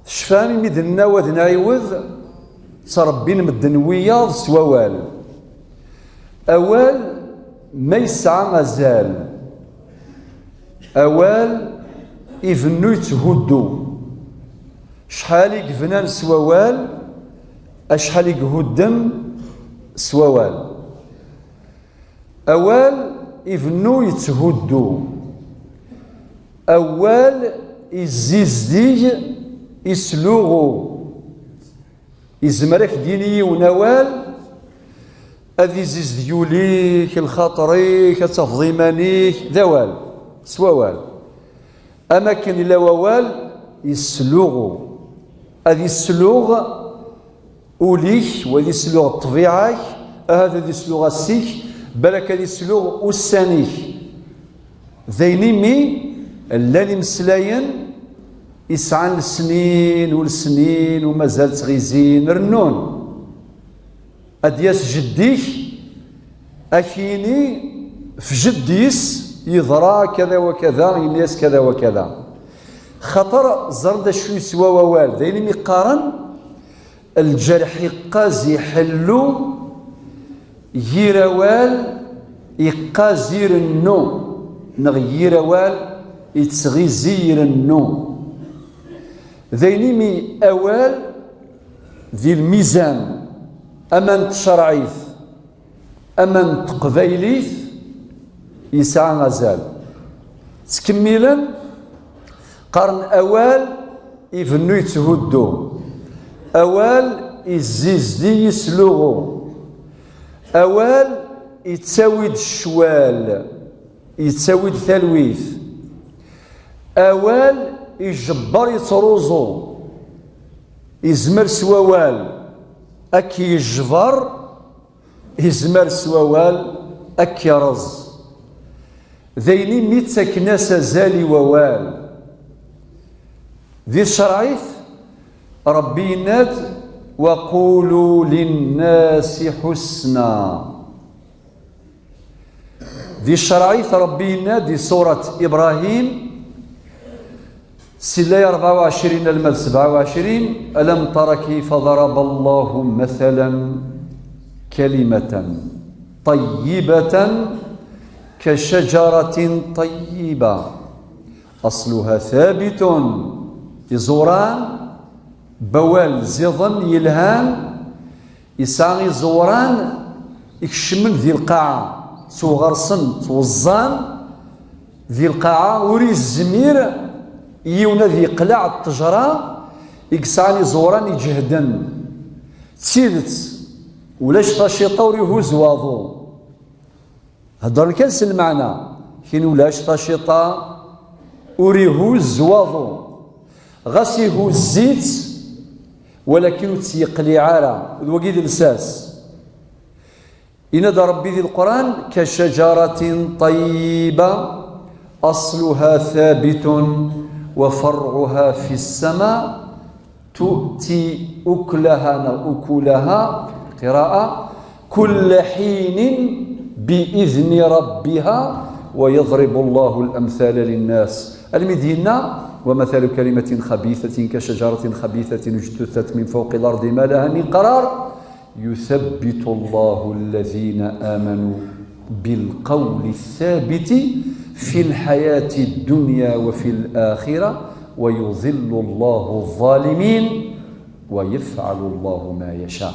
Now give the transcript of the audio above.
شفاني مدنا وذ نعيوذ تربين مدن وياض سوال أوال ما يسعى مازال أوال إفنو يتهدو شحال يقفنان سوال أشحال يقهدم سوال أوال إفنو يتهدو أوال يزيزدي يسلوغو يزمرك ديني ونوال أذي زيز ديوليك الخاطريك تفضيمانيك ذوال سوال أما كان إلا ووال يسلوغو أذي السلوغ أوليك وذي السلوغ الطبيعة هذا ذي السلوغ السيك بلك ذي السلوغ أسانيك ذيني مي اللي مسلاين يسعى السنين والسنين ومازال تغيزين رنون أدياس جديك أكيني في جديس يضرى كذا وكذا الناس كذا وكذا خطر زرد شو يسوى ووال ذيني مقارن الجرح قازي حلو يروال يقازير النو نغير وال يتغيزير النو ذيني مي أوال ذي الميزان أمانت شرعيث أمانت قبيليث يسعى غزال تكملا قرن أوال يفنو يتهدو أوال يزيزدي يسلوغو أوال يتساويد الشوال يتساويد ثلويث أوال يجبر يتروزو يزمر سوال أكي يجبر يزمر سوال أكي رز ذيني ميتك ناس زالي ووال ذي الشرعيث ربي يناد وقولوا للناس حسنا ذي الشرعيث ربي يناد سورة إبراهيم سلاية 24 المد 27 ألم تر كيف ضرب الله مثلا كلمة طيبة كشجرة طيبة أصلها ثابت يزوران بوال زيضن يلهان يساغي زوران يكشمل ذي القاعة سوغرسن توزان ذي القاعة وري الزمير يونا ذي قلاع التجرة يكساني زوران يجهدن تسيدت ولاش تاشيطا وريهو زواضو هدر كنس المعنى كين ولاش تاشيطا وريهو زواضو غسيه الزيت ولكن تيقلي عارة الوقيد الساس ينادى ربي ذي القرآن كشجرة طيبة أصلها ثابت وفرعها في السماء تؤتي أكلها قراءة كل حين بإذن ربها ويضرب الله الأمثال للناس المدينة ومثل كلمة خبيثة كشجرة خبيثة اجتثت من فوق الأرض ما لها من قرار يثبت الله الذين آمنوا بالقول الثابت في الحياة الدنيا وفي الآخرة ويضل الله الظالمين ويفعل الله ما يشاء.